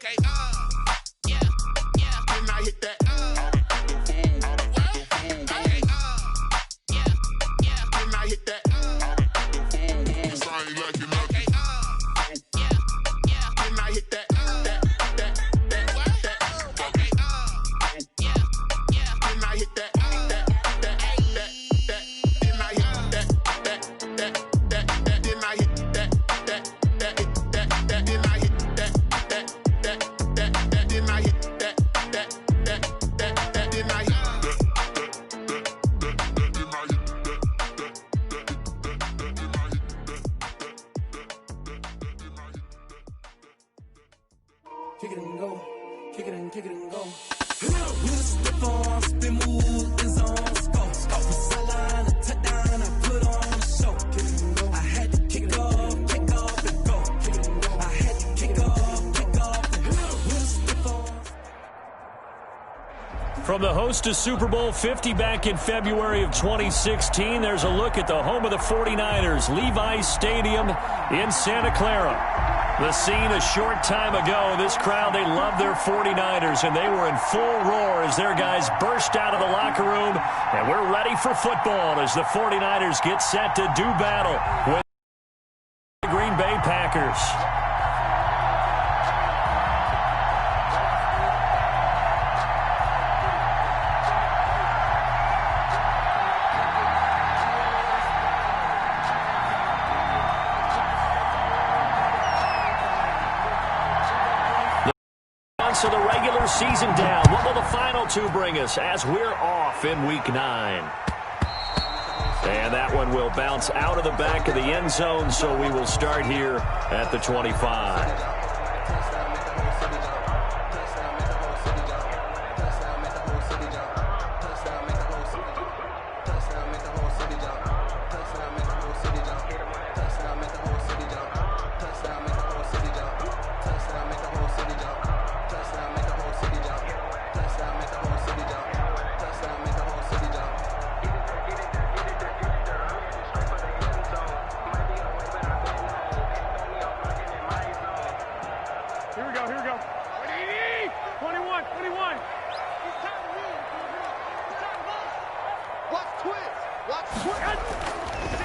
Okay, yeah, yeah. Then I hit that. Okay, yeah, yeah. Then I hit that. Kick it and go, kick it and go. Use the form, spin, move, and zones, go. Off the sideline, a touchdown, I put on a show. Kick it and go. I had to kick off and go. Kick it and go. I had to kick off and go. Use the form. From the host to Super Bowl 50 back in February of 2016, there's a look at the home of the 49ers, Levi's Stadium in Santa Clara. The scene a short time ago, this crowd, they love their 49ers, and they were in full roar as their guys burst out of the locker room, and we're ready for football as the 49ers get set to do battle with the Green Bay Packers. So the regular season down. What will the final two bring us as we're off in Week 9? And that one will bounce out of the back of the end zone, so we will start here at the 25.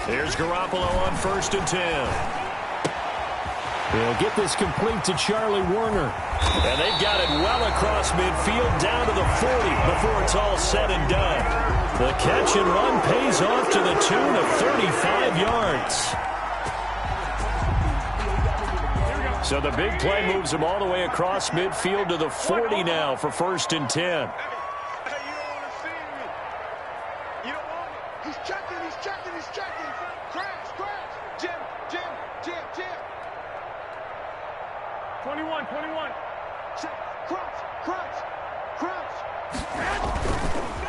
Here's Garoppolo on 1st and 10. They'll get this complete to Charlie Warner. And they've got it well across midfield down to the 40 before it's all said and done. The catch and run pays off to the tune of 35 yards. So the big play moves him all the way across midfield to the 40 now for 1st and 10.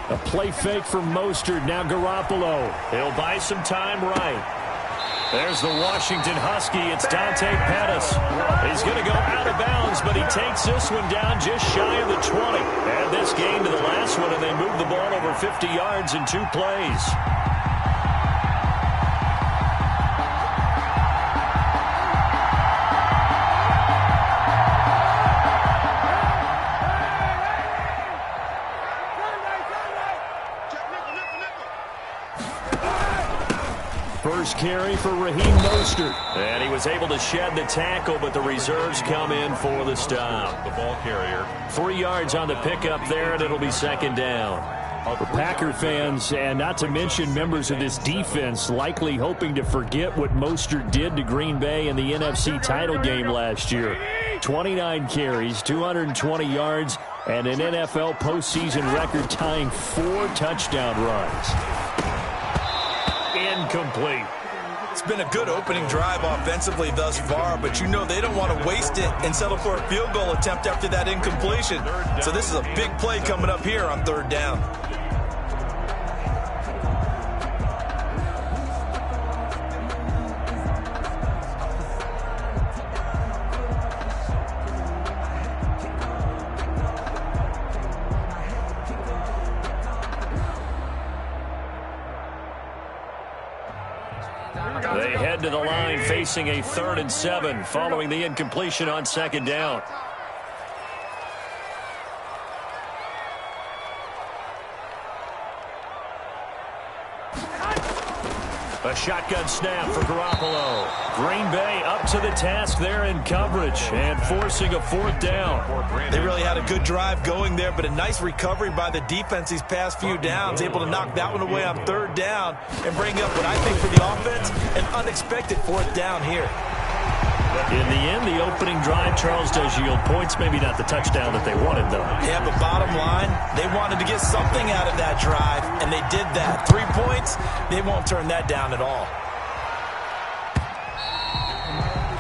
A play fake from Mostert. Now Garoppolo. He'll buy some time right. There's the Washington Husky. It's Dante Pettis. He's going to go out of bounds, but he takes this one down just shy of the 20. Add this game to the last one, and they move the ball over 50 yards in 2 plays. First carry for Raheem Mostert. And he was able to shed the tackle, but the reserves come in for the stop. The ball carrier. 3 yards on the pickup there, and it'll be 2nd down. For Packer fans, and not to mention members of this defense, likely hoping to forget what Mostert did to Green Bay in the NFC title game last year. 29 carries, 220 yards, and an NFL postseason record-tying 4 touchdown runs. Incomplete. It's been a good opening drive offensively thus far, but you know they don't want to waste it and settle for a field goal attempt after that incompletion. So this is a big play coming up here on 3rd down. They head to the line facing a 3rd and 7 following the incompletion on 2nd down. A shotgun snap for Garoppolo. Green Bay up to the task there in coverage and forcing a 4th down. They really had a good drive going there, but a nice recovery by the defense these past few downs, able to knock that one away on 3rd down and bring up what I think for the offense, an unexpected 4th down here. In the end, the opening drive, Charles, does yield points. Maybe not the touchdown that they wanted, though. Yeah, but bottom line, they wanted to get something out of that drive, and they did that. 3 points, they won't turn that down at all.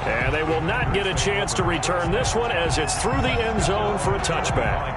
And they will not get a chance to return this one as it's through the end zone for a touchback.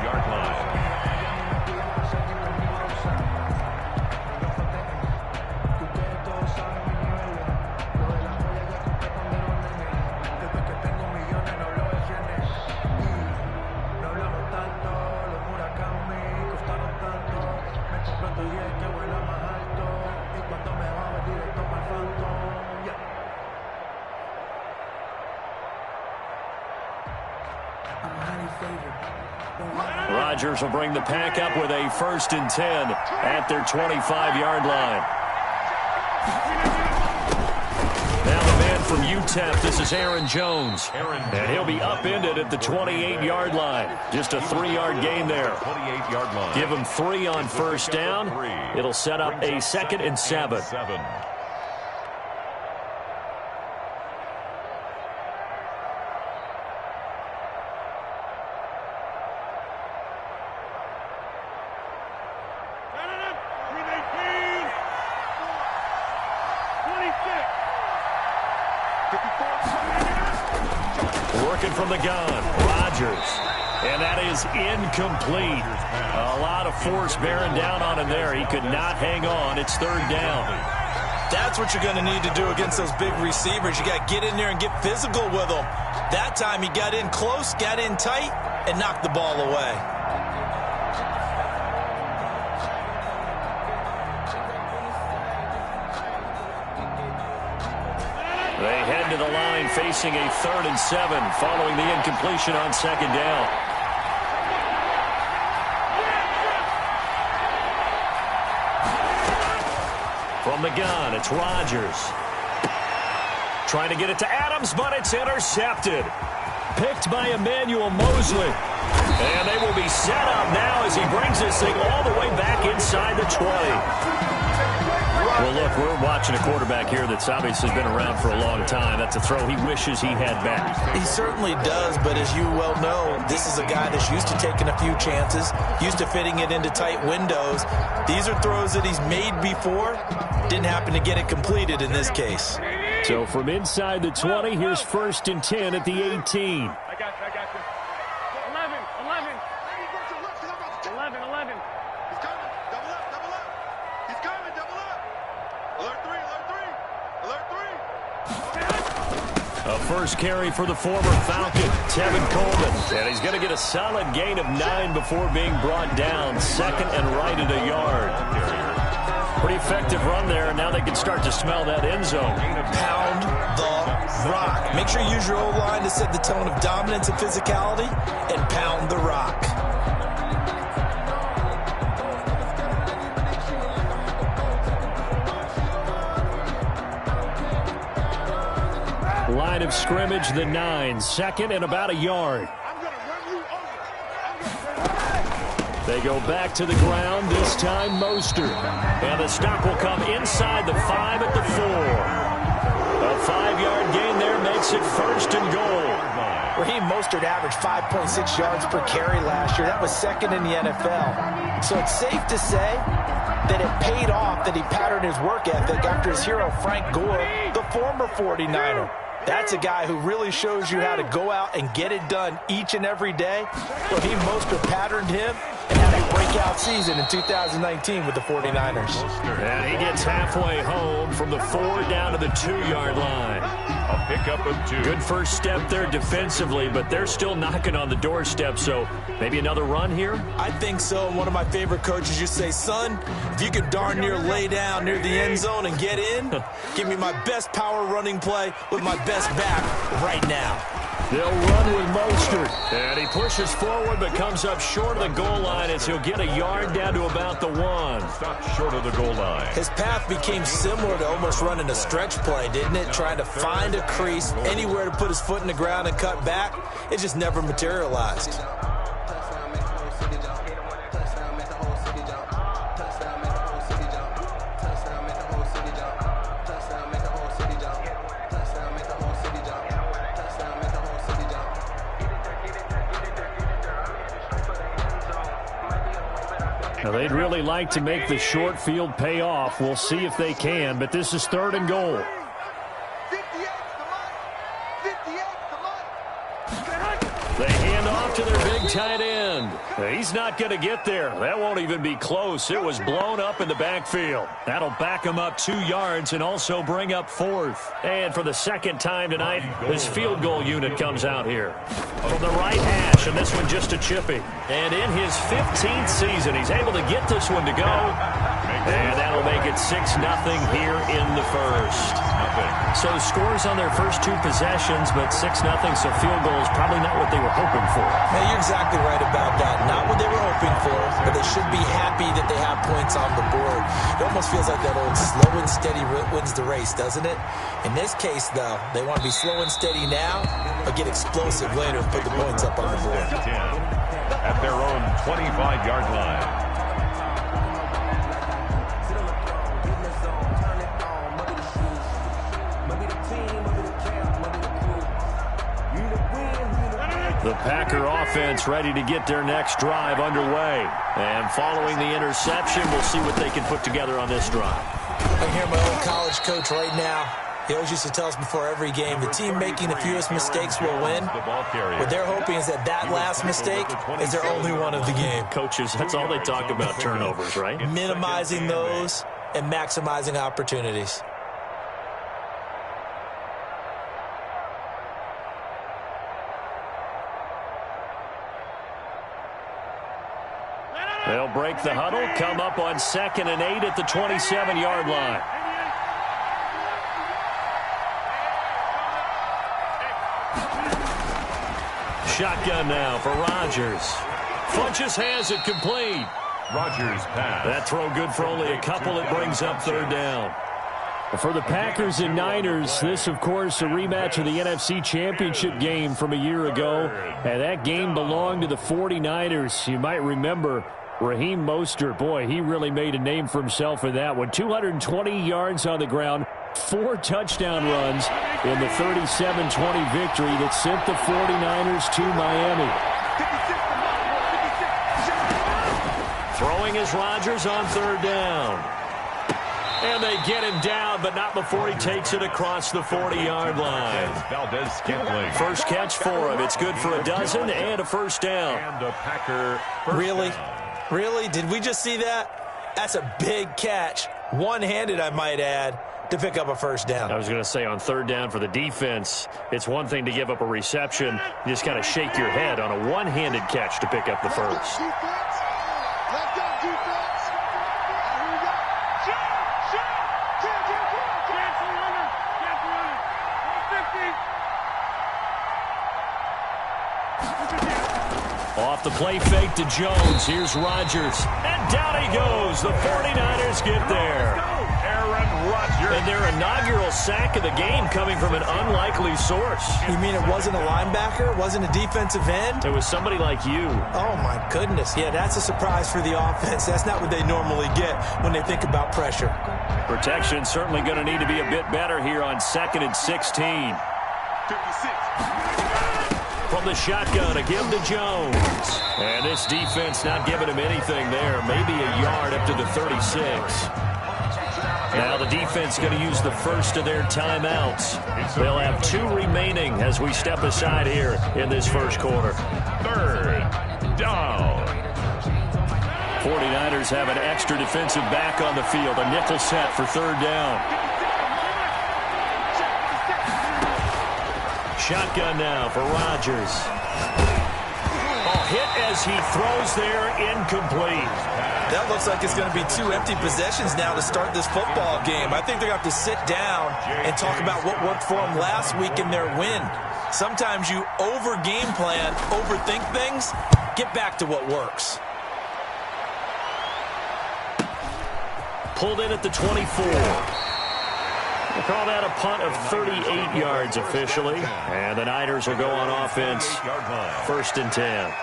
Rodgers will bring the pack up with a 1st and 10 at their 25-yard line. Now the man from UTEP, this is Aaron Jones. And he'll be upended at the 28-yard line. Just a 3-yard gain there. Give him 3 on 1st down. It'll set up a 2nd and 7. Working from the gun, Rodgers. And that is incomplete. A lot of force bearing down on him there. He could not hang on. It's 3rd down. That's what you're going to need to do against those big receivers. You got to get in there and get physical with them. That time he got in close, got in tight, and knocked the ball away. They head to the line facing a 3rd and 7 following the incompletion on 2nd down. From the gun, it's Rodgers. Trying to get it to Adams, but it's intercepted. Picked by Emmanuel Mosley. And they will be set up now as he brings this thing all the way back inside the 20. Well, look, we're watching a quarterback here that's obviously been around for a long time. That's a throw he wishes he had back. He certainly does, but as you well know, this is a guy that's used to taking a few chances, used to fitting it into tight windows. These are throws that he's made before. Didn't happen to get it completed in this case. So from inside the 20, here's 1st and 10 at the 18. I got you. 11. 11. He's coming. Double up. He's coming. Double up. Alert 3. A first carry for the former Falcon, Tevin Coleman. And he's going to get a solid gain of 9 before being brought down. 2nd and right at a yard. Pretty effective run there, and now they can start to smell that end zone. Pound the rock. Make sure you use your O-line to set the tone of dominance and physicality, and pound the rock. Line of scrimmage, the 9. 2nd and about a yard. They go back to the ground, this time Mostert. And the stop will come inside the 5 at the 4. A 5-yard gain there makes it 1st and goal. Raheem Mostert averaged 5.6 yards per carry last year. That was 2nd in the NFL. So it's safe to say that it paid off that he patterned his work ethic after his hero Frank Gore, the former 49er. That's a guy who really shows you how to go out and get it done each and every day. Raheem Mostert patterned him and had a breakout season in 2019 with the 49ers. And he gets halfway home from the 4 down to the 2-yard line. A pickup of 2. Good first step there defensively, but they're still knocking on the doorstep, so maybe another run here? I think so. And one of my favorite coaches used to say, son, if you could darn near lay down near the end zone and get in, give me my best power running play with my best back right now. They'll run with Mostert. And he pushes forward but comes up short of the goal line as he'll get a yard down to about the 1. Stop short of the goal line. His path became similar to almost running a stretch play, didn't it? Trying to find a crease, anywhere to put his foot in the ground and cut back. It just never materialized. Now, they'd really like to make the short field pay off. We'll see if they can, but this is 3rd and goal. 58, come on. They hand off to their big tight end. He's not going to get there. That won't even be close. It was blown up in the backfield. That'll back him up 2 yards and also bring up 4th. And for the second time tonight, this field goal unit comes out here. From the right hash, and this one just a chippy. And in his 15th season, he's able to get this one to go. And that'll make it 6-0 here in the first. So scores on their first 2 possessions, but 6-0, so field goal is probably not what they were hoping for. Hey, you're exactly right about that. Not what they were hoping for, but they should be happy that they have points on the board. It almost feels like that old slow and steady wins the race, doesn't it? In this case, though, they want to be slow and steady now, but get explosive later and put the points up on the board. 10 at their own 25-yard line. The Packer offense ready to get their next drive underway. And following the interception, we'll see what they can put together on this drive. I hear my old college coach right now. He always used to tell us before every game, the team making the fewest mistakes will win. What they're hoping is that last mistake is their only one of the game. Coaches, that's all they talk about, turnovers, right? Minimizing those and maximizing opportunities. They'll break the huddle, come up on 2nd and 8 at the 27-yard line. Shotgun now for Rodgers. Funches has it complete. Rodgers pass. That throw good for only a couple. It brings up 3rd down. For the Packers and Niners, this, of course, a rematch of the NFC Championship game from a year ago. And that game belonged to the 49ers. You might remember Raheem Mostert. Boy, he really made a name for himself in that one. 220 yards on the ground, 4 touchdown runs in the 37-20 victory that sent the 49ers to Miami. Throwing is Rodgers on 3rd down. And they get him down, but not before he takes it across the 40-yard line. First catch for him. It's good for a dozen and a 1st down. And a Packer first Really? down. Really? Did we just see that? That's a big catch. One-handed, I might add, to pick up a 1st down. I was going to say on 3rd down for the defense, it's one thing to give up a reception. You just got to shake your head on a one-handed catch to pick up the first. Let's go, defense. Here we go. Off the play fake to Jones. Here's Rodgers. And down he goes. The 49ers get there. Aaron Rodgers. And their inaugural sack of the game coming from an unlikely source. You mean it wasn't a linebacker? It wasn't a defensive end? It was somebody like you. Oh, my goodness. Yeah, that's a surprise for the offense. That's not what they normally get when they think about pressure. Protection certainly going to need to be a bit better here on 2nd and 16. 56. From the shotgun, a give to Jones. And this defense not giving him anything there. Maybe a yard up to the 36. Now the defense going to use the first of their timeouts. They'll have 2 remaining as we step aside here in this first quarter. 3rd down. 49ers have an extra defensive back on the field. A nickel set for 3rd down. Shotgun now for Rodgers. Oh, hit as he throws there, incomplete. That looks like it's going to be 2 empty possessions now to start this football game. I think they're going to have to sit down and talk about what worked for them last week in their win. Sometimes you over-game plan, overthink things. Get back to what works. Pulled in at the 24. We'll call that a punt of 38 yards officially. And the Niners will go on offense. 1st and 10.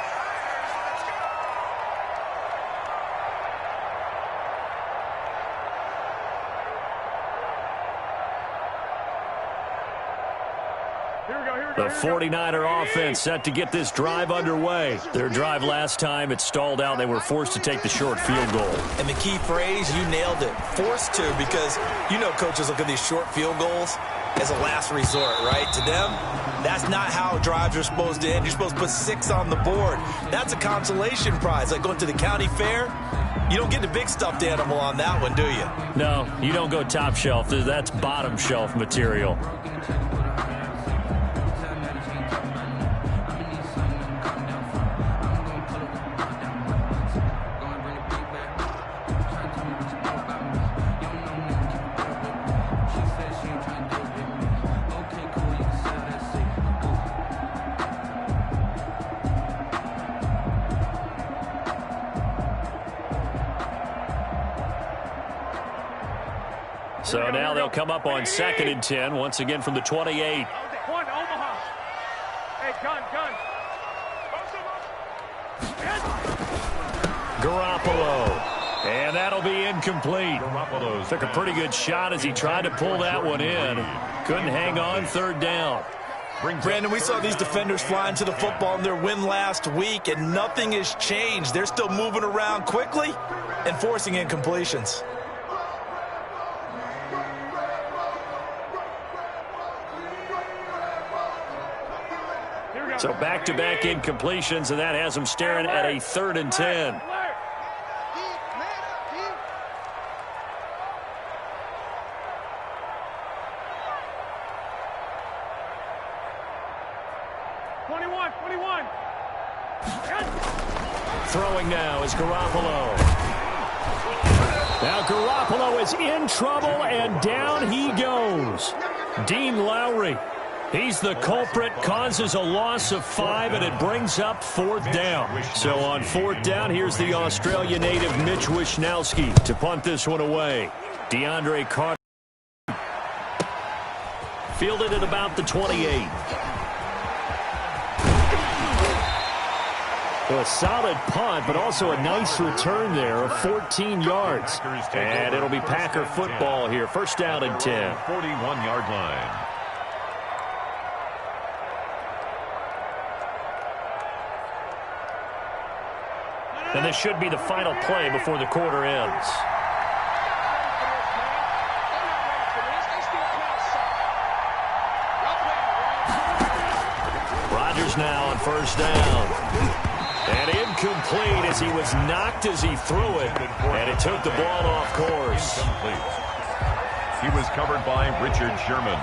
The 49er offense set to get this drive underway. Their drive last time, it stalled out. They were forced to take the short field goal. And the key phrase, you nailed it, forced to, because you know coaches look at these short field goals as a last resort, right? To them, that's not how drives are supposed to end. You're supposed to put 6 on the board. That's a consolation prize. Like going to the county fair, you don't get the big stuffed animal on that one, do you? No, you don't go top shelf. That's bottom shelf material. So now they'll come up on 2nd and 10, once again from the 28. One, Omaha. Hey, gun. Garoppolo. And that'll be incomplete. Took a pretty good shot as he tried to pull that one in. Couldn't hang on, 3rd down. Brandon, we saw these defenders flying to the football in their win last week, and nothing has changed. They're still moving around quickly and forcing incompletions. So back-to-back incompletions, and that has them staring at a 3rd and 10. Throwing now is Garoppolo. Now Garoppolo is in trouble, and down he goes. Dean Lowry. He's the culprit, causes a loss of 5, and it brings up 4th down. So on 4th down, here's the Australia native Mitch Wishnowsky to punt this one away. DeAndre Carter fielded at about the 28. A solid punt, but also a nice return there of 14 yards. And it'll be Packer football here. 1st down and 10. 41-yard line. And this should be the final play before the quarter ends. Rodgers now on 1st down. And incomplete as he was knocked as he threw it. And it took the ball off course. He was covered by Richard Sherman.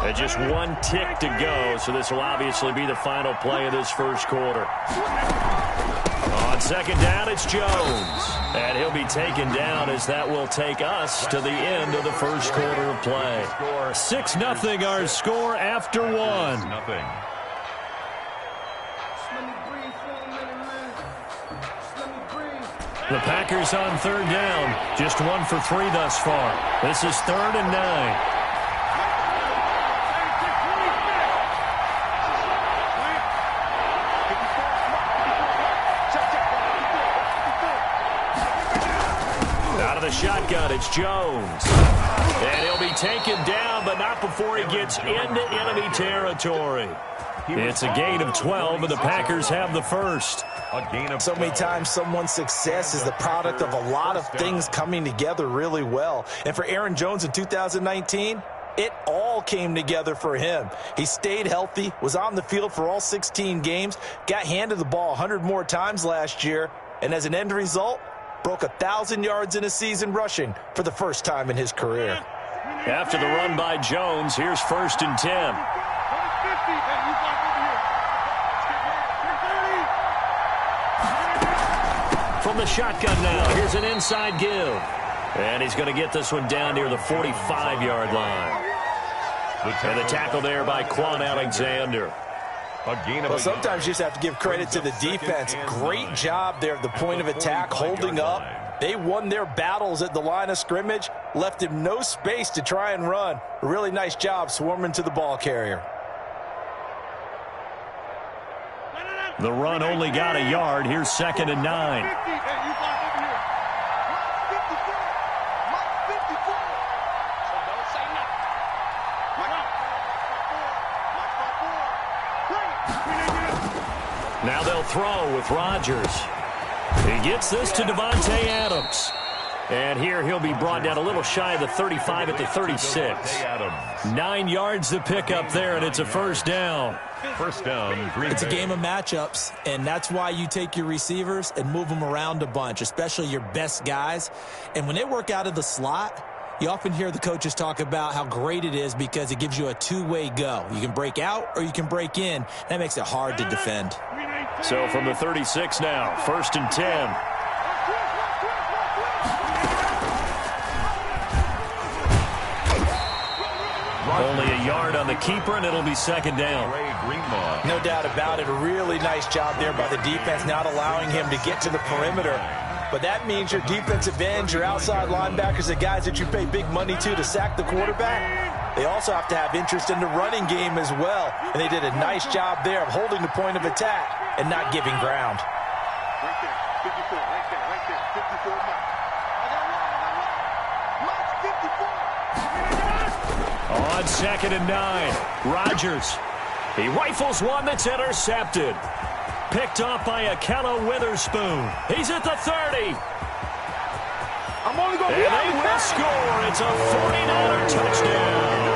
And just 1 tick to go, so this will obviously be the final play of this 1st quarter. On 2nd down, it's Jones. And he'll be taken down as that will take us to the end of the 1st quarter of play. 6-0 our score after 1. The Packers on 3rd down. Just 1 for 3 thus far. This is 3rd and 9. The shotgun, it's Jones. And he'll be taken down, but not before he gets into enemy territory. It's a gain of 12, and the Packers have the 1st. So many times someone's success is the product of a lot of things coming together really well. And for Aaron Jones in 2019, it all came together for him. He stayed healthy, was on the field for all 16 games, got handed the ball 100 more times last year, and as an end result, broke 1,000 yards in a season rushing for the first time in his career. After the run by Jones, here's 1st and 10. from the shotgun now. Here's an inside give. And he's going to get this one down near the 45-yard line. And the tackle there by Quan Alexander. Well, sometimes you just have to give credit to the defense. Great job there at the point of attack, holding up. They won their battles at the line of scrimmage, left him no space to try and run. A really nice job swarming to the ball carrier. The run only got a yard. Here's 2nd and 9. Now they'll throw with Rodgers. He gets this to Devontae Adams. And here he'll be brought down a little shy of the 35 at the 36. 9 yards to pick up there, and it's a first down. First down, Green Bay. It's a game of matchups, and that's why you take your receivers and move them around a bunch, especially your best guys. And when they work out of the slot, you often hear the coaches talk about how great it is because it gives you a two-way go. You can break out or you can break in. That makes it hard to defend. So from the 36 now, 1st and 10. Only a yard on the keeper, and it'll be 2nd down. No doubt about it. A really nice job there by the defense, not allowing him to get to the perimeter. But that means your defensive ends, your outside linebackers, the guys that you pay big money to sack the quarterback, they also have to have interest in the running game as well. And they did a nice job there of holding the point of attack and not giving ground. Right there, 54, right there, 54 Mike. On 2nd and 9, Rodgers. He rifles one that's intercepted. Picked off by Akello Witherspoon. He's at the 30. I'm only going to And they will score. It's a 49er touchdown.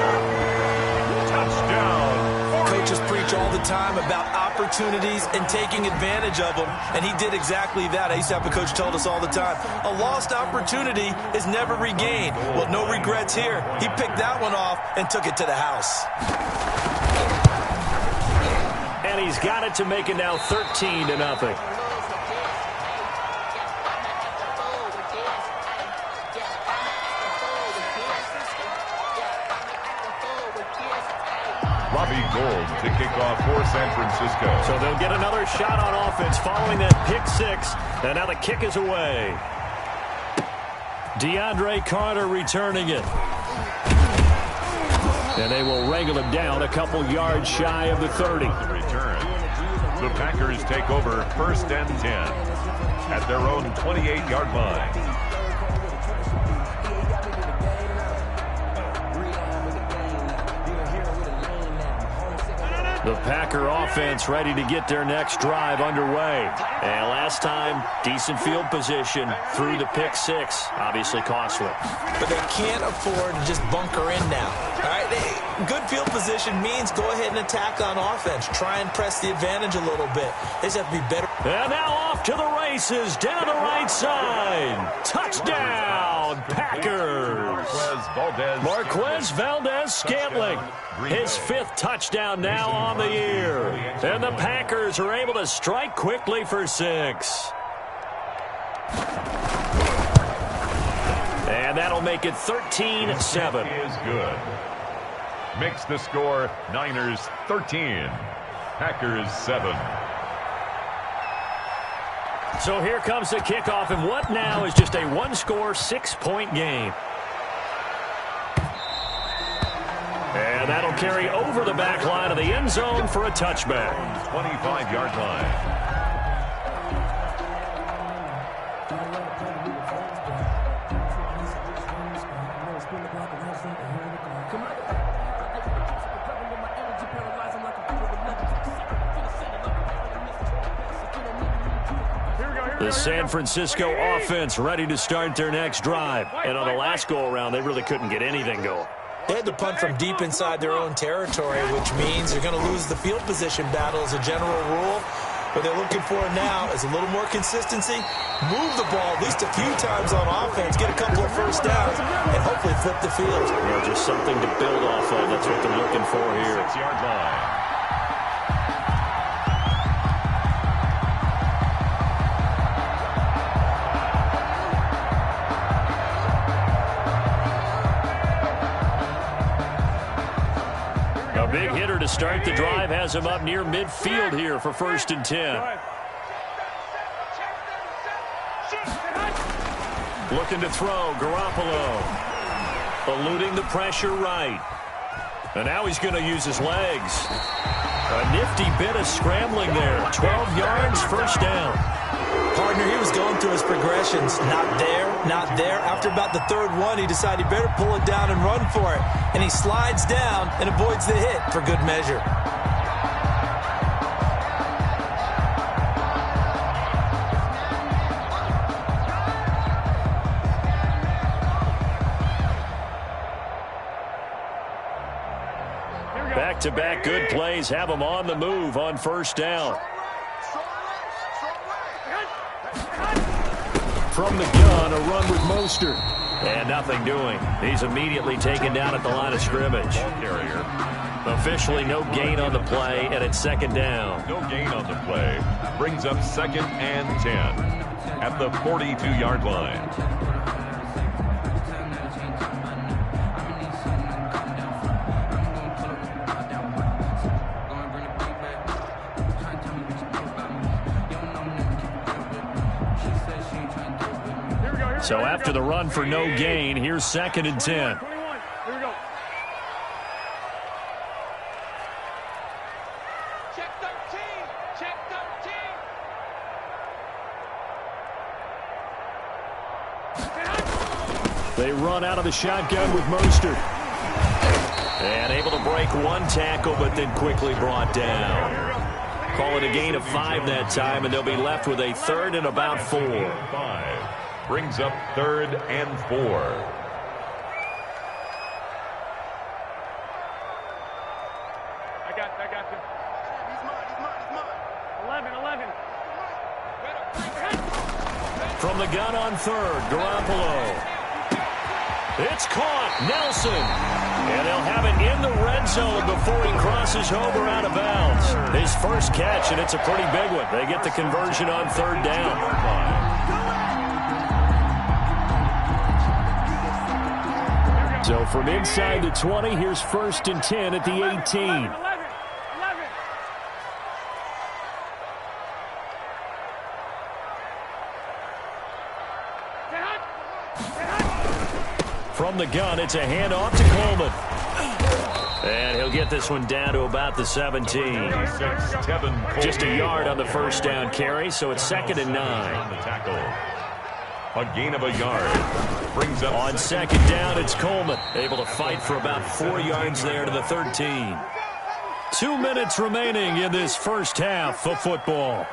Touchdown. Coaches preach all the time about opportunities and taking advantage of them, and he did exactly that. I used to have a coach told us all the time, a lost opportunity is never regained. Well, no regrets here. He picked that one off and took it to the house. And he's got it to make it now 13-0. Robbie Gould to kick off for San Francisco. So they'll get another shot on offense following that pick six. And now the kick is away. DeAndre Carter returning it. And they will wrangle him down a couple yards shy of the 30. The return. The Packers take over 1st and 10 at their own 28-yard line. The Packer offense ready to get their next drive underway. And last time, decent field position through the pick six. Obviously costly. But they can't afford to just bunker in now. All right, good field position means go ahead and attack on offense. Try and press the advantage a little bit. They just have to be better. And now off to the races, down the right side. Touchdown, Packers. Marquez Valdez-Scantling. His 5th touchdown now on the year. And the Packers are able to strike quickly for 6. And that'll make it 13-7. Is good. Makes the score Niners 13, Packers 7. So here comes the kickoff, and what now is just a one-score, 6-point game. And that'll carry over the back line of the end zone for a touchback. 25-yard line. The San Francisco offense ready to start their next drive. And on the last go-around, they really couldn't get anything going. They had to punt from deep inside their own territory, which means they're going to lose the field position battle as a general rule. What they're looking for now is a little more consistency, move the ball at least a few times on offense, get a couple of first downs, and hopefully flip the field. Well, just something to build off of. That's what they're looking for here. 6-yard line. big hitter to start the drive has him up near midfield here for 1st and 10. Looking to throw, Garoppolo. Eluding the pressure right. And now he's going to use his legs. A nifty bit of scrambling there. 12 yards, 1st down. Partner, he was going through his progressions. Not there, not there. After about the 3rd one, he decided he better pull it down and run for it. And he slides down and avoids the hit for good measure. Back-to-back good plays have him on the move on 1st down. From the gun, a run with Mostert. And nothing doing. He's immediately taken down at the line of scrimmage. Carrier. Officially no gain on the play, and it's 2nd down. No gain on the play. Brings up 2nd and 10 at the 42-yard line. So after the run for no gain, here's 2nd and 10. Here we go. Check 13. Check 13. They run out of the shotgun with Mostert. And able to break one tackle, but then quickly brought down. Call it a gain of 5 that time, and they'll be left with a 3rd and about 4. 5. Brings up 3rd and 4. I got you. He's mine. 11. From the gun on 3rd, Garoppolo. It's caught, Nelson. And they'll have it in the red zone before he crosses over out of bounds. His first catch, and it's a pretty big one. They get the conversion on 3rd down. So from inside the 20, here's 1st and 10 at the 18. From the gun, it's a handoff to Coleman. And he'll get this one down to about the 17. Just a yard on the 1st down carry, so it's 2nd and 9. A gain of a yard. Brings up on 2nd down, it's Coleman. Able to fight for about 4 yards there to the 13. 2 minutes remaining in this first half of football.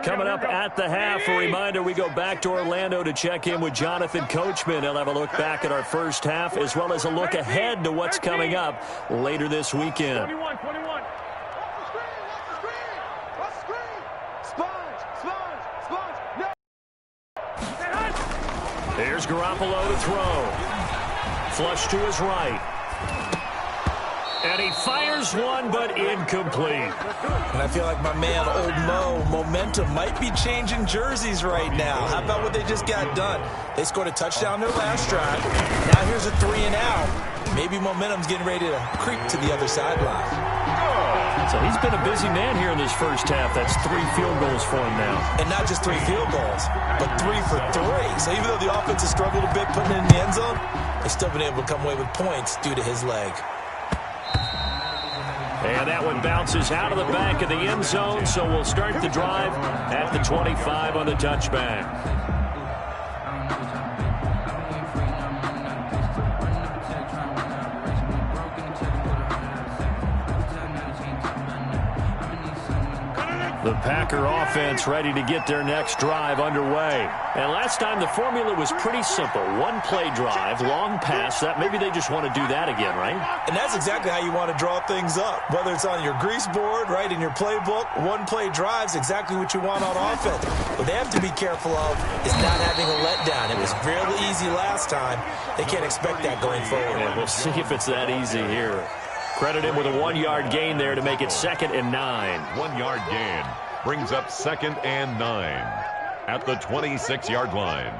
Coming up at the half, a reminder, we go back to Orlando to check in with Jonathan Coachman. He'll have a look back at our first half as well as a look ahead to what's coming up later this weekend. 21. Here's Garoppolo to throw. Flush to his right. And he fires one, but incomplete. And I feel like my man, Old Mo, momentum might be changing jerseys right now. How about what they just got done? They scored a touchdown their last drive. Now here's a 3 and out. Maybe momentum's getting ready to creep to the other sideline. So he's been a busy man here in this first half. That's 3 field goals for him now. And not just 3 field goals, but 3 for 3. So even though the offense has struggled a bit putting it in the end zone, they've still been able to come away with points due to his leg. And that one bounces out of the back of the end zone, so we'll start the drive at the 25 on the touchback. The Packer offense ready to get their next drive underway. And last time the formula was pretty simple. 1-play drive, long pass. That maybe they just want to do that again, right? And that's exactly how you want to draw things up. Whether it's on your grease board, right, in your playbook, 1-play drive's exactly what you want on offense. What they have to be careful of is not having a letdown. It was fairly easy last time. They can't expect that going forward. Yeah, we'll see if it's that easy here. Credit him with a 1-yard gain there to make it 2nd and 9. 1-yard gain. brings up 2nd and 9 at the 26-yard line.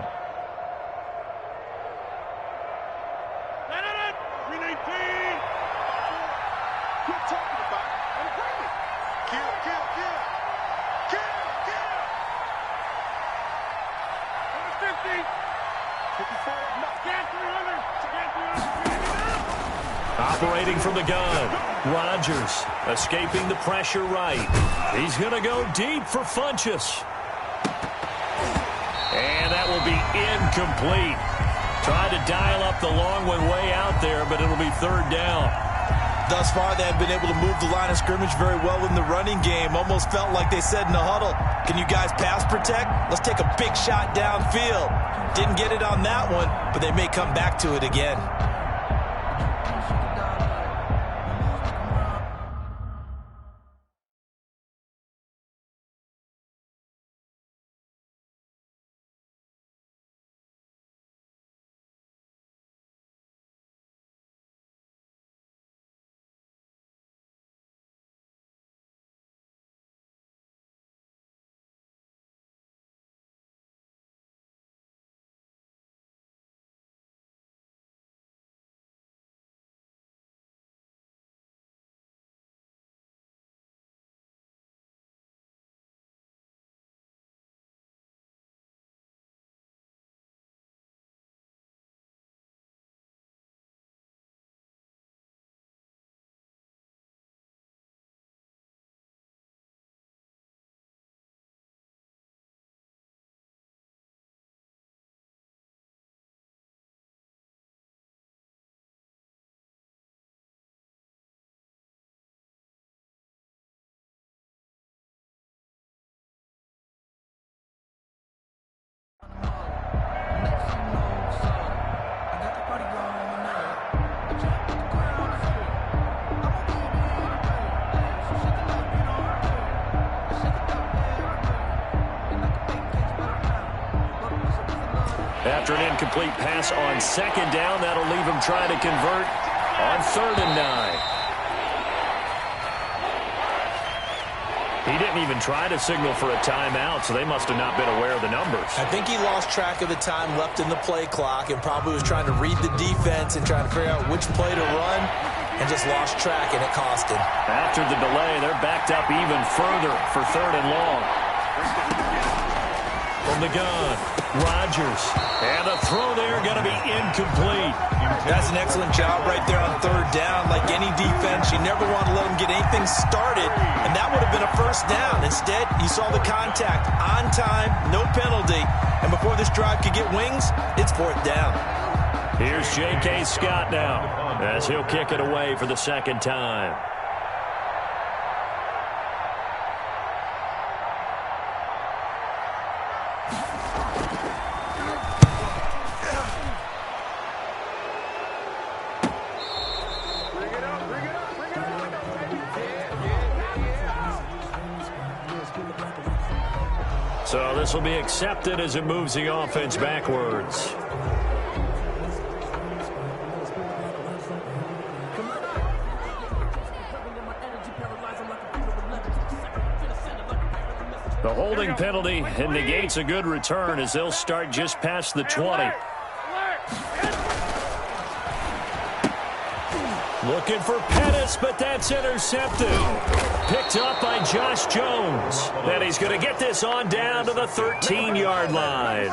Operating from the gun, Rodgers escaping the pressure right. He's going to go deep for Funchess. And that will be incomplete. Tried to dial up the long one way out there, but it'll be 3rd down. Thus far, they have been able to move the line of scrimmage very well in the running game. Almost felt like they said in the huddle, can you guys pass protect? Let's take a big shot downfield. Didn't get it on that one, but they may come back to it again. After an incomplete pass on 2nd down, that'll leave him trying to convert on 3rd and 9. He didn't even try to signal for a timeout, so they must have not been aware of the numbers. I think he lost track of the time left in the play clock and probably was trying to read the defense and trying to figure out which play to run and just lost track, and it cost him. After the delay, they're backed up even further for 3rd and long. From the gun, Rodgers. And the throw there going to be incomplete. That's an excellent job right there on 3rd down. Like any defense, you never want to let them get anything started, and that would have been a 1st down. Instead, you saw the contact on time, no penalty, and before this drive could get wings, it's 4th down. Here's J.K. Scott now as he'll kick it away for the 2nd time. So this will be accepted as it moves the offense backwards. The holding penalty and negates a good return as they'll start just past the 20. Looking for Pettis, but that's intercepted. Picked up by Josh Jones. And he's going to get this on down to the 13-yard line.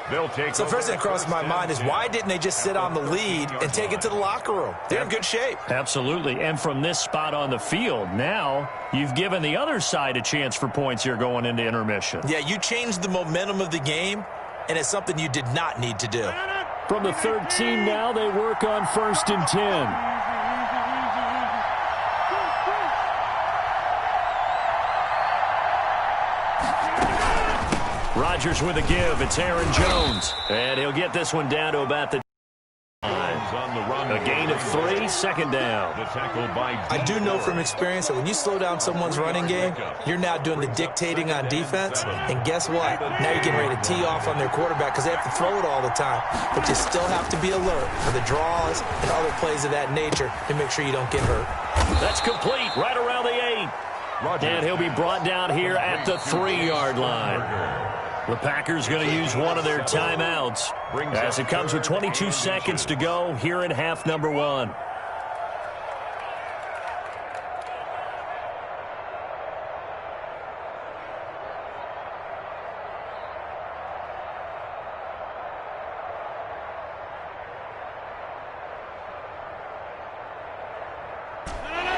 They'll take so the first thing that crossed my mind is why didn't they just sit on the lead and take it to the locker room? They're in good shape. Absolutely. And from this spot on the field, now you've given the other side a chance for points here going into intermission. Yeah, you changed the momentum of the game, and it's something you did not need to do. From the 13 now, they work on 1st and 10. Rodgers with a give. It's Aaron Jones. And he'll get this one down to about the line. A gain of 3, 2nd down. I do know from experience that when you slow down someone's running game, you're now doing the dictating on defense. And guess what? Now you're getting ready to tee off on their quarterback because they have to throw it all the time. But you still have to be alert for the draws and other plays of that nature to make sure you don't get hurt. That's complete right around the 8. And he'll be brought down here at the 3-yard line. The Packers going to use one of their timeouts as it comes with 22 seconds to go here in half number 1.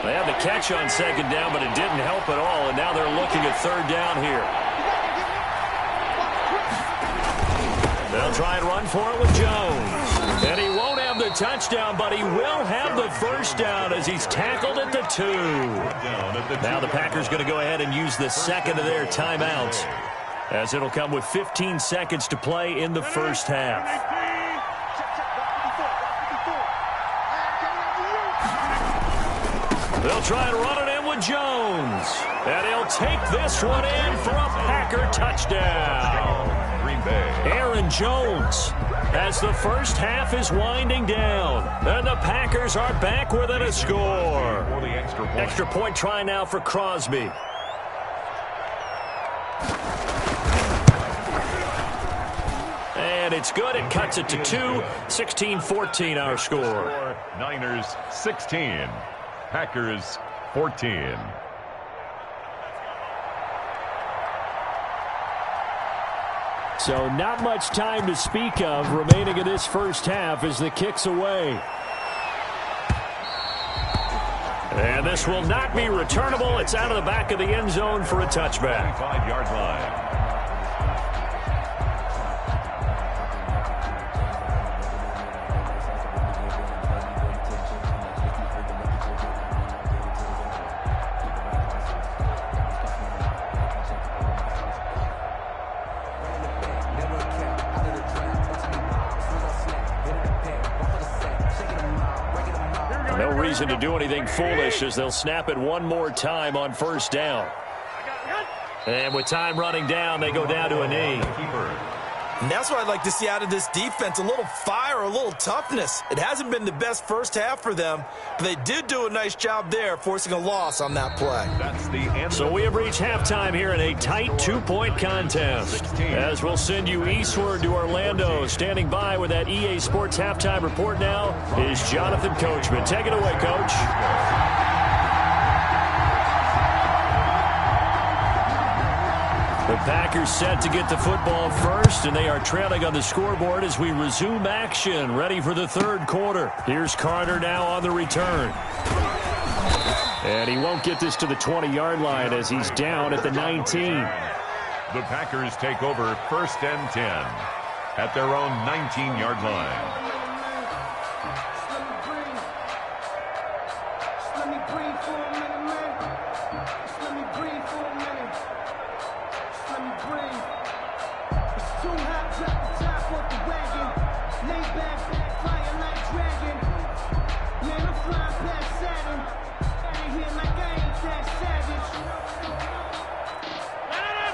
They had the catch on second down, but it didn't help at all, and now they're looking at third down here. They'll try and run for it with Jones. And he won't have the touchdown, but he will have the first down as he's tackled at the 2. Now the Packers going to go ahead and use the second of their timeouts, as it'll come with 15 seconds to play in the first half. They'll try and run it in with Jones. And he'll take this one in for a Packer touchdown. Aaron Jones, as the first half is winding down. And the Packers are back within a score. Extra point try now for Crosby. And it's good. It cuts it to 2. 16-14 our score. Niners 16. Packers 14. So not much time to speak of remaining in this first half as the kick's away. And this will not be returnable. It's out of the back of the end zone for a touchback. 5-yard line. To do anything foolish as they'll snap it one more time on first down. And with time running down, they go down to a knee. And that's what I'd like to see out of this defense, a little fire, a little toughness. It hasn't been the best first half for them, but they did do a nice job there, forcing a loss on that play. That's the end. So we have reached halftime here in a tight 2-point contest. 16. As we'll send you eastward to Orlando. Standing by with that EA Sports halftime report now is Jonathan Coachman. Take it away, Coach. The Packers set to get the football first, and they are trailing on the scoreboard as we resume action, ready for the third quarter. Here's Carter now on the return. And he won't get this to the 20-yard line as he's down at the 19. The Packers take over first and 10 at their own 19-yard line.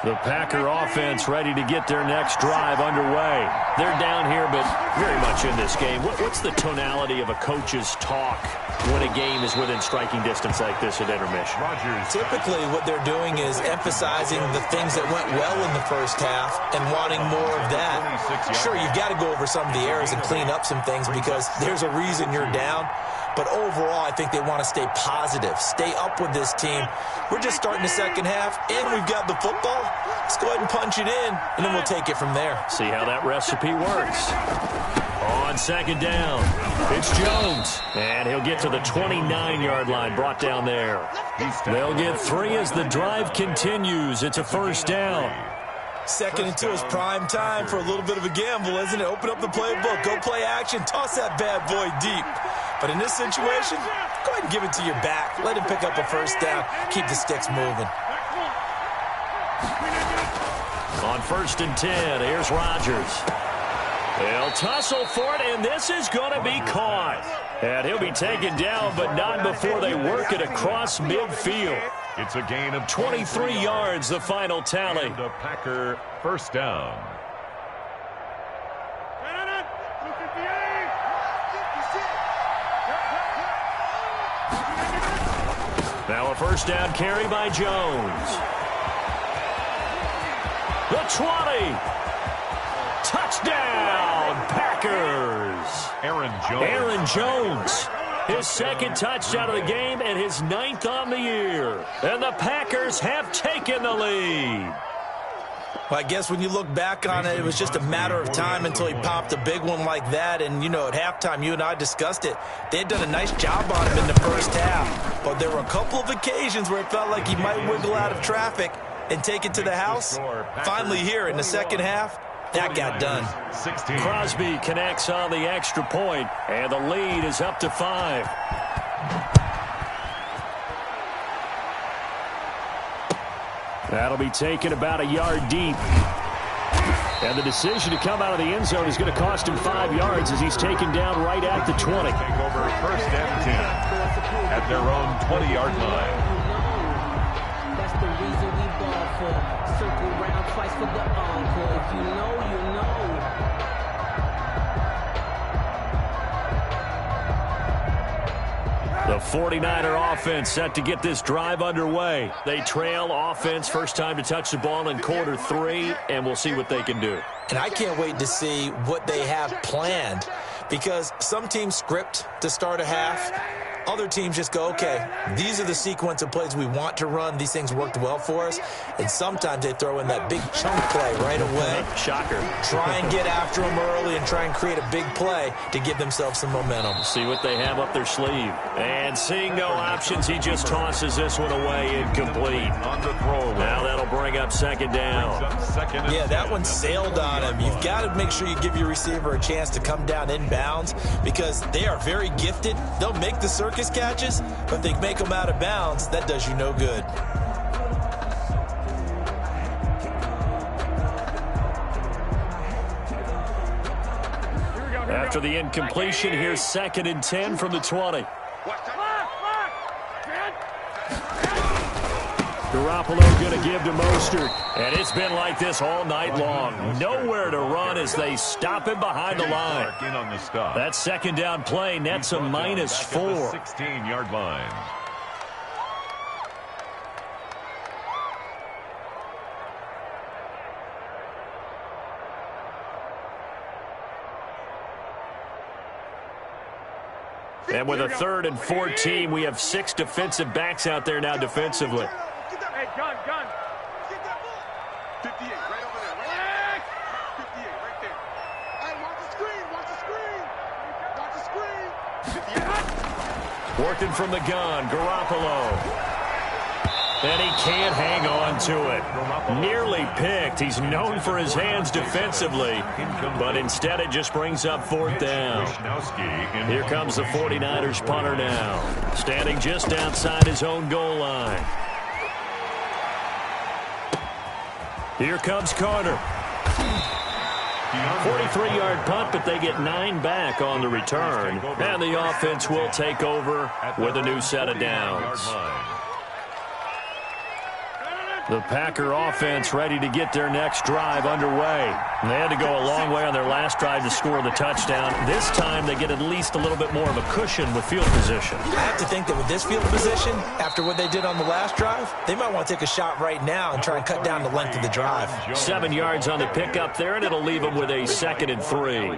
The Packer offense ready to get their next drive underway. They're down here, but very much in this game. What's the tonality of a coach's talk when a game is within striking distance like this at intermission? Typically, what they're doing is emphasizing the things that went well in the first half and wanting more of that. Sure, you've got to go over some of the errors and clean up some things because there's a reason you're down. But overall, I think they want to stay positive, stay up with this team. We're just starting the second half, and we've got the football. Let's go ahead and punch it in, and then we'll take it from there. See how that recipe works. On second down, it's Jones. And he'll get to the 29-yard line, brought down there. They'll get 3 as the drive continues. It's a first down. Second and 2 is prime time for a little bit of a gamble, isn't it? Open up the playbook, go play action, toss that bad boy deep. But in this situation, go ahead and give it to your back. Let him pick up a first down. Keep the sticks moving. On first and 10, here's Rodgers. They'll tussle for it, and this is going to be caught. And he'll be taken down, but not before they work it across midfield. It's a gain of 23 yards, the final tally. The Packer first down. Now a first down carry by Jones. The 20. Touchdown, Packers. Aaron Jones. His second touchdown of the game and his 9th on the year. And the Packers have taken the lead. Well, I guess when you look back on it, it was just a matter of time until he popped a big one like that. And, you know, at halftime, you and I discussed it. They had done a nice job on him in the first half. But there were a couple of occasions where it felt like he might wiggle out of traffic and take it to the house. Finally here in the second half, that got done. 16. Crosby connects on the extra point, and the lead is up to 5. That'll be taken about a yard deep. And the decision to come out of the end zone is going to cost him 5 yards as he's taken down right at the 20. Take over first and 10 at their own 20-yard line. That's the reason we ball for. Circle round twice for the encore. If you know, you know. The 49er offense set to get this drive underway. They trail offense first time to touch the ball in quarter 3, and we'll see what they can do. And I can't wait to see what they have planned, because some teams script to start a half. Other teams just go, okay, these are the sequence of plays we want to run. These things worked well for us. And sometimes they throw in that big chunk play right away. Shocker. Try and get after them early and try and create a big play to give themselves some momentum. See what they have up their sleeve. And seeing no options, he just tosses this one away incomplete. On the throw. Now that'll bring up second down. Yeah, that one sailed on him. You've got to make sure you give your receiver a chance to come down inbounds, because they are very gifted. They'll make the circus catches, but they make them out of bounds. That does you no good. After the incompletion, here's 2nd and 10 from the 20. Garoppolo going to give to Mostert. And it's been like this all night long. Nowhere to run as they stop him behind the line. That second down play nets a -4. 16-yard line. And with a 3rd and 14, we have 6 defensive backs out there now defensively. Hey, gun. Get that ball. 58, right over there. Right? 58, right there. Hey, watch the screen. Watch the screen. 58. Working from the gun, Garoppolo. And he can't hang on to it. Nearly picked. He's known for his hands defensively, but instead it just brings up 4th down. Here comes the 49ers punter now, standing just outside his own goal line. Here comes Carter. 43-yard punt, but they get 9 back on the return. And the offense will take over with a new set of downs. The Packer offense ready to get their next drive underway. And they had to go a long way on their last drive to score the touchdown. This time they get at least a little bit more of a cushion with field position. I have to think that with this field position, after what they did on the last drive, they might want to take a shot right now and try and cut down the length of the drive. 7 yards on the pickup there, and it'll leave them with a 2nd and 3.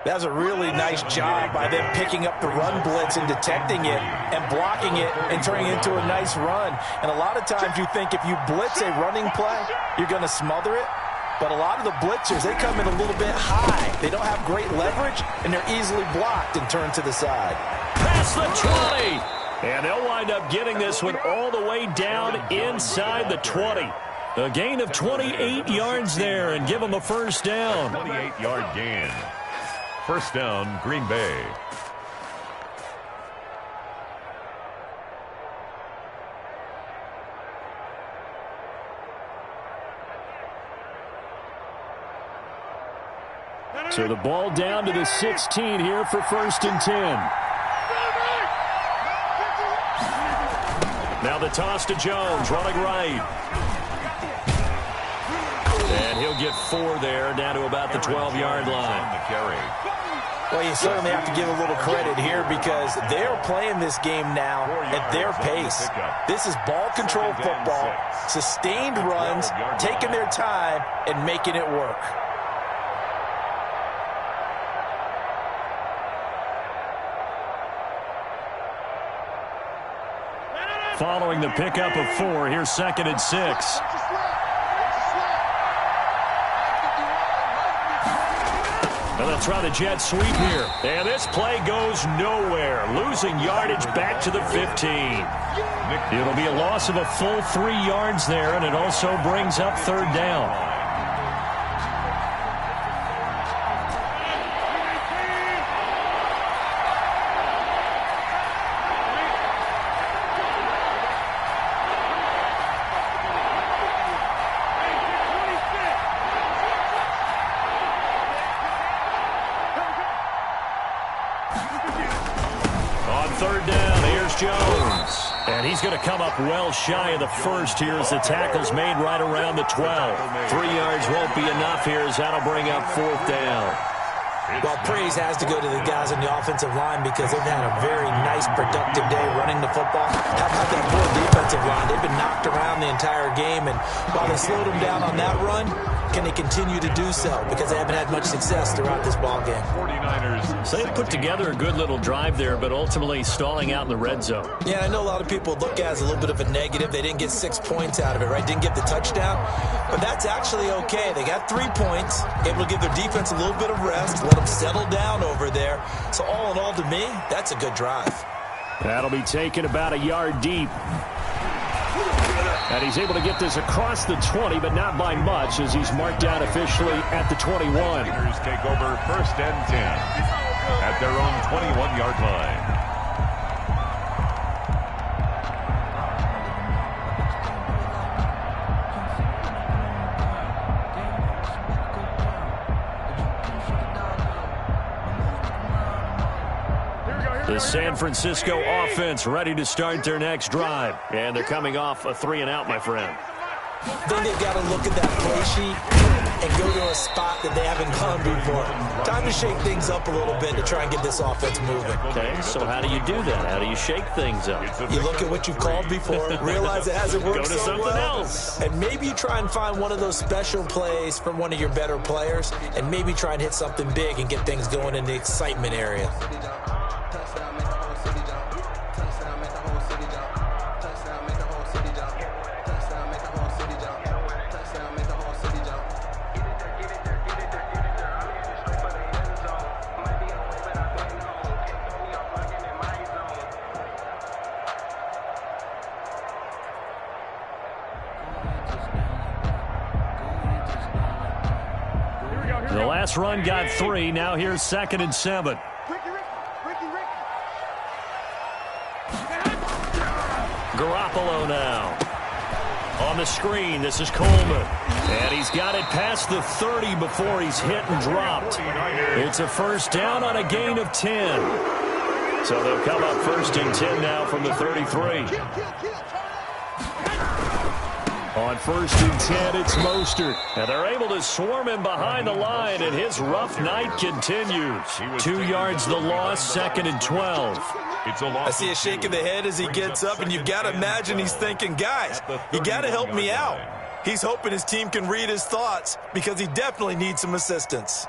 That's a really nice job by them picking up the run blitz and detecting it and blocking it and turning it into a nice run. And a lot of times you think if you blitz a running play, you're going to smother it. But a lot of the blitzers, they come in a little bit high. They don't have great leverage, and they're easily blocked and turned to the side. Past the 20. And they'll wind up getting this one all the way down inside the 20. A gain of 28 yards there and give them a first down. 28-yard gain. First down, Green Bay. So the ball down to the 16 here for 1st and 10. Now the toss to Jones, running right. And he'll get 4 there, down to about the 12-yard line. Well, you certainly have to give a little credit here because they're playing this game now at their pace. This is ball control football, sustained runs, taking their time, and making it work. Following the pickup of 4, here's 2nd and 6. And they'll try the jet sweep here. And this play goes nowhere. Losing yardage back to the 15. It'll be a loss of a full 3 yards there, and it also brings up 3rd down. Jones. And he's going to come up well shy of the first here as the tackle's made right around the 12. 3 yards won't be enough here as that'll bring up 4th down. Well, praise has to go to the guys on the offensive line because they've had a very nice, productive day running the football. How about that poor defensive line? They've been knocked around the entire game, and while they slowed them down on that run, can they continue to do so? Because they haven't had much success throughout this ball game. 49ers. So they put together a good little drive there, but ultimately stalling out in the red zone. Yeah, I know a lot of people look at it as a little bit of a negative. They didn't get 6 points out of it, right? Didn't get the touchdown. But that's actually okay. They got 3 points, able to give their defense a little bit of rest, let them settle down over there. So all in all, to me, that's a good drive. That'll be taken about a yard deep. And he's able to get this across the 20, but not by much as he's marked down officially at the 21. Raiders take over 1st and 10 at their own 21-yard line. The San Francisco offense ready to start their next drive. And they're coming off a 3-and-out, my friend. Then they've got to look at that play sheet and go to a spot that they haven't gone before. Time to shake things up a little bit to try and get this offense moving. Okay, so how do you do that? How do you shake things up? You look at what you've called before, realize it hasn't worked Go to so something well, else. and maybe you try and find one of those special plays from one of your better players, and maybe try and hit something big and get things going in the excitement area. The last run got 3. Now here's 2nd and 7. Garoppolo now. On the screen, this is Coleman. And he's got it past the 30 before he's hit and dropped. It's a 1st down on a gain of 10. So they'll come up 1st and 10 now from the 33. On 1st and 10, it's Mostert. And they're able to swarm him behind the line, and his rough night continues. 2 yards the loss, 2nd and 12. I see a shake of the head as he gets up, and you've got to imagine he's thinking, guys, you got to help me out. He's hoping his team can read his thoughts because he definitely needs some assistance.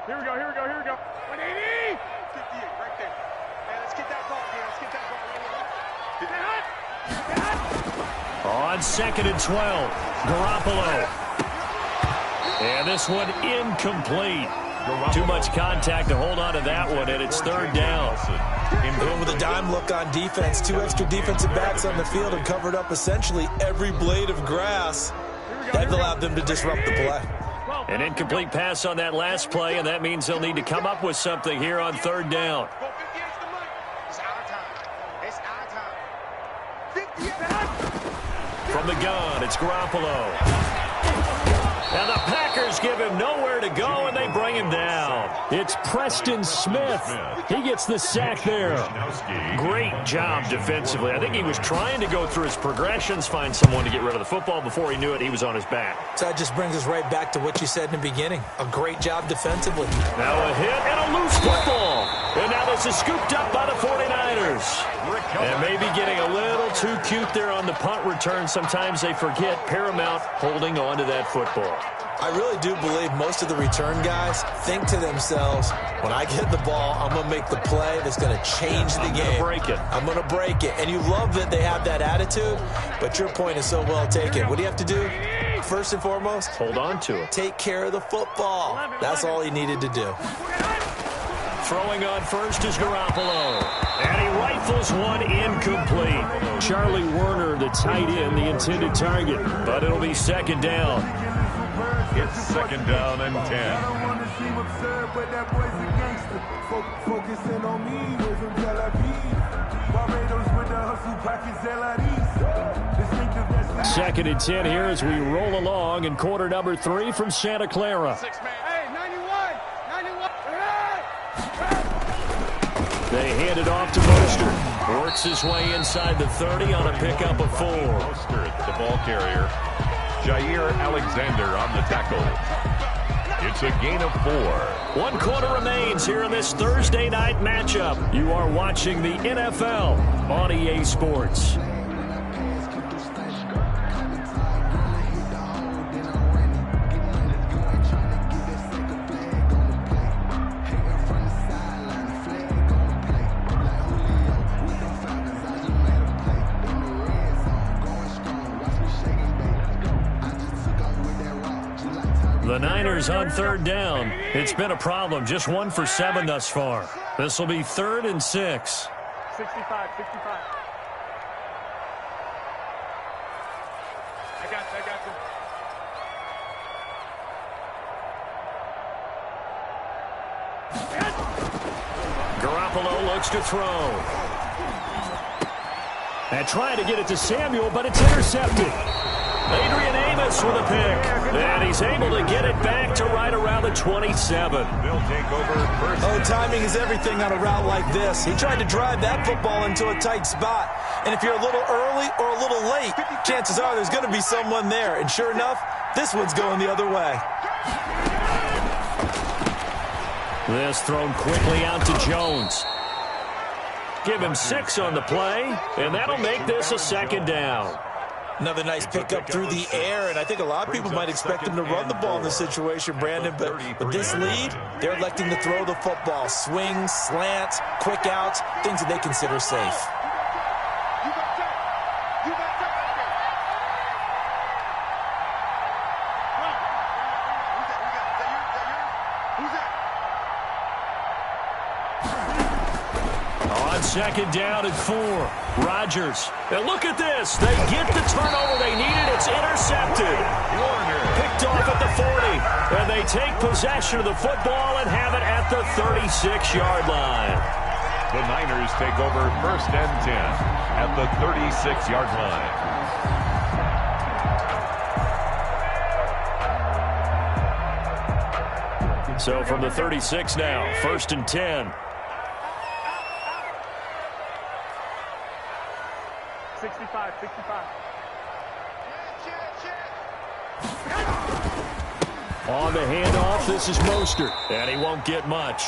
Here we go. 180! 58, right there. Man, let's get that ball, man. Let's get that ball. On 2nd and 12, Garoppolo. And this one incomplete. Too much contact to hold on to that one, and it's 3rd down. Going with a dime look on defense. 2 extra defensive backs on the field and covered up essentially every blade of grass. That allowed them to disrupt the play. An incomplete pass on that last play, and that means they'll need to come up with something here on 3rd down. From the gun, it's Garoppolo. And the Packers give him nowhere to go, and they bring him down. It's Preston Smith. He gets the sack there. Great job defensively. I think he was trying to go through his progressions, find someone to get rid of the football. Before he knew it, he was on his back. So that just brings us right back to what you said in the beginning. A great job defensively. Now a hit and a loose football. And now this is scooped up by the 49ers. And maybe getting a little too cute there on the punt return. Sometimes they forget paramount holding on to that football. I really do believe most of the return guys think to themselves, when I get the ball, I'm going to make the play that's going to change the game. I'm going to break it. And you love that they have that attitude, but your point is so well taken. What do you have to do? First and foremost, hold on to it. Take care of the football. That's all he needed to do. Throwing on first is Garoppolo. And he rifles one incomplete. Charlie Werner, the tight end, the intended target. But it'll be second down. It's second down and 10. I don't want to seem absurd, but that boy's a gangster. Focusing on me, way from Tel Aviv. Barbados with the hustle pockets, Second and 10 here as we roll along in quarter number 3 from Santa Clara. Hey, 91. They hand it off to Mostert. Works his way inside the 30 on a pickup of 4. Mostert, the ball carrier. Jair Alexander on the tackle. It's a gain of 4. 1 quarter remains here in this Thursday night matchup. You are watching the NFL on EA Sports. The Niners on third down. It's been a problem. Just 1 for 7 thus far. This will be 3rd and 6. 65. I got you. Garoppolo looks to throw. And trying to get it to Samuel, but it's intercepted. Adrian Amos with a pick. And he's able to get it back to right around the 27. They'll take over first. Oh, timing is everything on a route like this. He tried to drive that football into a tight spot. And if you're a little early or a little late, chances are there's going to be someone there. And sure enough, this one's going the other way. This thrown quickly out to Jones. Give him 6 on the play, and that'll make this a second down. Another nice pickup through the air, and I think a lot of people might expect him to run the ball in this situation, Brandon, but with this lead, they're electing to throw the football. Swings, slants, quick outs, things that they consider safe. Second down at 4. Rodgers. And look at this. They get the turnover they needed. It's intercepted. Warner picked off at the 40. And they take possession of the football and have it at the 36-yard line. The Niners take over 1st and 10 at the 36-yard line. So from the 36 now, 1st and 10. 65. On the handoff, this is Mostert. And he won't get much.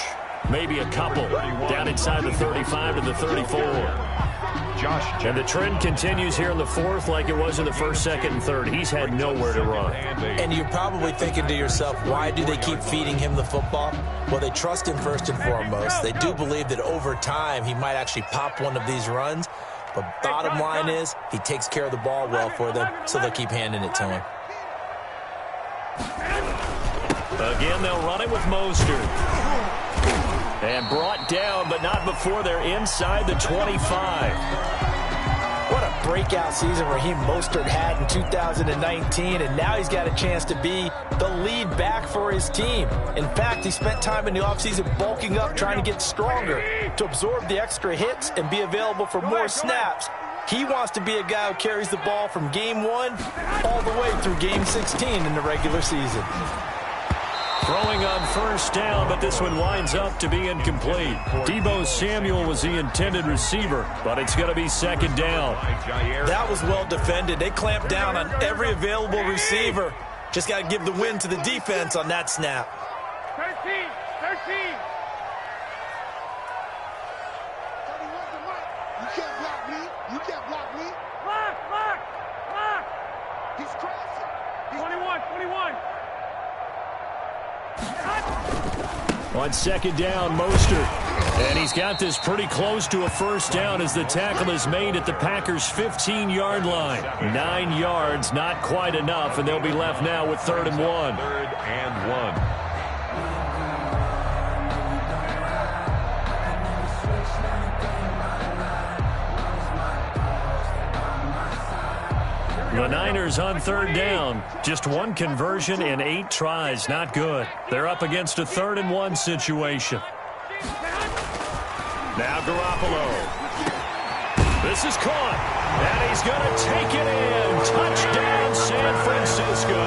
Maybe a couple. Down inside the 35 to the 34. And the trend continues here in the 4th like it was in the 1st, 2nd, and 3rd. He's had nowhere to run. And you're probably thinking to yourself, why do they keep feeding him the football? Well, they trust him first and foremost. They do believe that over time he might actually pop one of these runs. But bottom line is, he takes care of the ball well for them, so they'll keep handing it to him. Again, they'll run it with Mostert. And brought down, but not before they're inside the 25. What a breakout season Raheem Mostert had in 2019, and now he's got a chance to be the lead back for his team. In fact, he spent time in the offseason bulking up, trying to get stronger to absorb the extra hits and be available for more snaps. He wants to be a guy who carries the ball from game 1 all the way through game 16 in the regular season. Throwing on first down, but this one winds up to be incomplete. Deebo Samuel was the intended receiver, but it's going to be second down. That was well defended. They clamped down on every available receiver. Just got to give the win to the defense on that snap. 13. 31 to Mike. You can't block me. You can't block me. Block. He's crossing. 21. On second down, Mostert. And he's got this pretty close to a first down as the tackle is made at the Packers' 15-yard line. 9 yards, not quite enough, and they'll be left now with 3rd and 1. 3rd and 1. The Niners on 3rd down. Just 1 conversion in 8 tries. Not good. They're up against a 3rd and 1 situation. Now Garoppolo. This is caught. And he's going to take it in. Touchdown, San Francisco.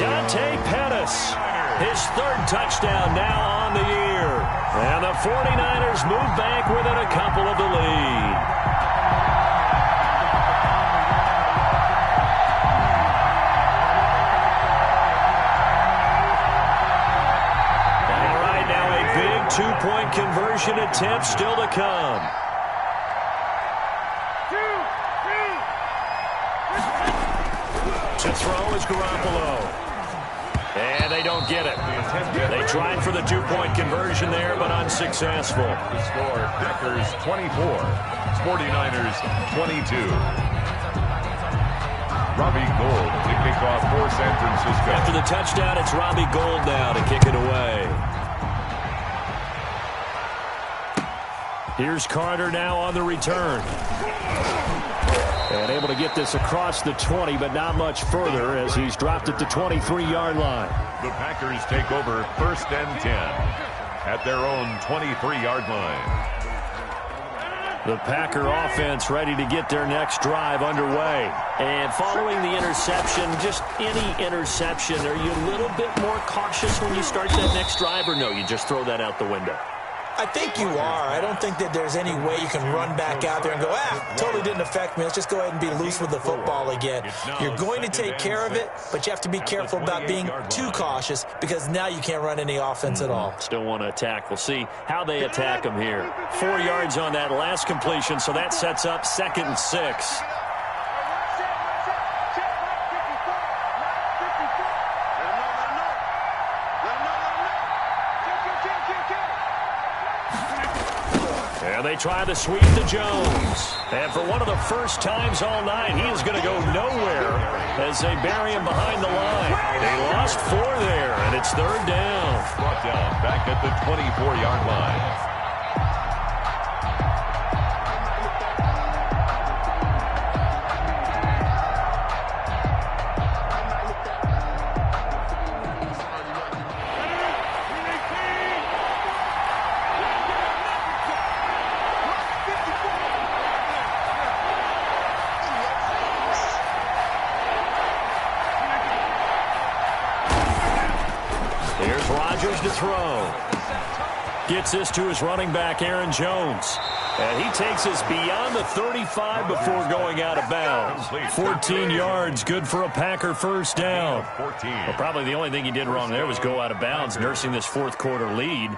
Dante Pettis. His 3rd touchdown now on the year. And the 49ers move back within a couple of the lead. Two-point conversion attempt still to come. To throw is Garoppolo. And they don't get it. They tried for the 2-point conversion there, but unsuccessful. The score, Packers 24, 49ers 22. Robbie Gould to kick off for San Francisco. After the touchdown, it's Robbie Gould now to kick it away. Here's Carter now on the return. And able to get this across the 20, but not much further as he's dropped at the 23-yard line. The Packers take over 1st and 10 at their own 23-yard line. The Packer offense ready to get their next drive underway. And following the interception, just any interception, are you a little bit more cautious when you start that next drive, or no, you just throw that out the window? I think you are. I don't think that there's any way you can run back out there and go, totally didn't affect me. Let's just go ahead and be loose with the football again. You're going to take care of it, but you have to be careful about being too cautious because now you can't run any offense at all. Still want to attack. We'll see how they attack them here. 4 yards on that last completion, so that sets up 2nd and 6. And they try the sweep to Jones. And for one of the first times all night, he is going to go nowhere as they bury him behind the line. They lost 4 there, and it's 3rd down. Brought down back at the 24-yard line. To throw. Gets this to his running back, Aaron Jones. And he takes us beyond the 35 before going out of bounds. 14 yards, good for a Packer first down. Well, probably the only thing he did wrong there was go out of bounds, nursing this 4th quarter lead.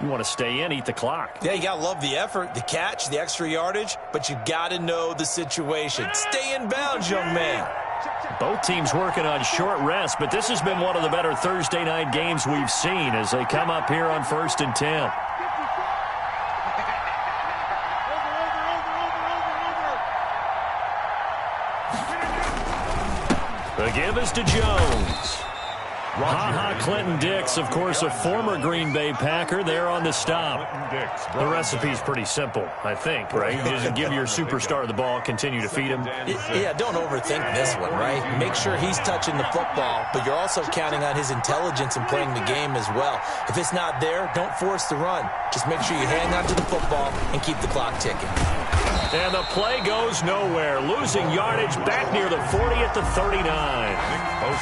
You want to stay in, eat the clock. Yeah, you got to love the effort, the catch, the extra yardage, but you got to know the situation. Stay in bounds, young man. Both teams working on short rest, but this has been one of the better Thursday night games we've seen as they come up here on 1st and 10. The give is to Jones. Ha-ha Clinton-Dix, of course, a former Green Bay Packer there on the stop. The recipe's pretty simple, I think, right? You just give your superstar the ball, continue to feed him. Yeah, don't overthink this one, right? Make sure he's touching the football, but you're also counting on his intelligence in playing the game as well. If it's not there, don't force the run. Just make sure you hang on to the football and keep the clock ticking. And the play goes nowhere, losing yardage back near the 40 at the 39.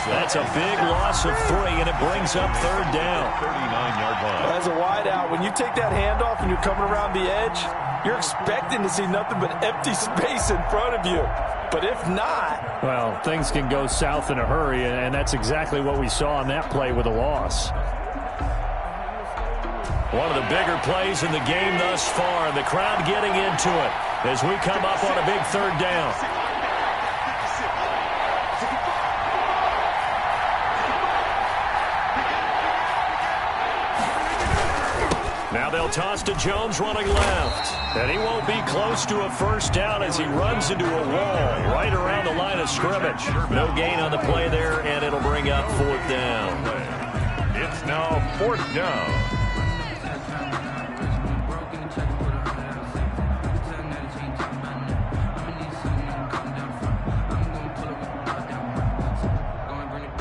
That's a big loss of 3, and it brings up third down. 39-yard line. As a wideout, when you take that handoff and you're coming around the edge, you're expecting to see nothing but empty space in front of you. But if not... Well, things can go south in a hurry, and that's exactly what we saw on that play with a loss. One of the bigger plays in the game thus far, and the crowd getting into it as we come up on a big third down. Now they'll toss to Jones running left. And he won't be close to a first down as he runs into a wall right around the line of scrimmage. No gain on the play there, and it'll bring up fourth down. It's now fourth down.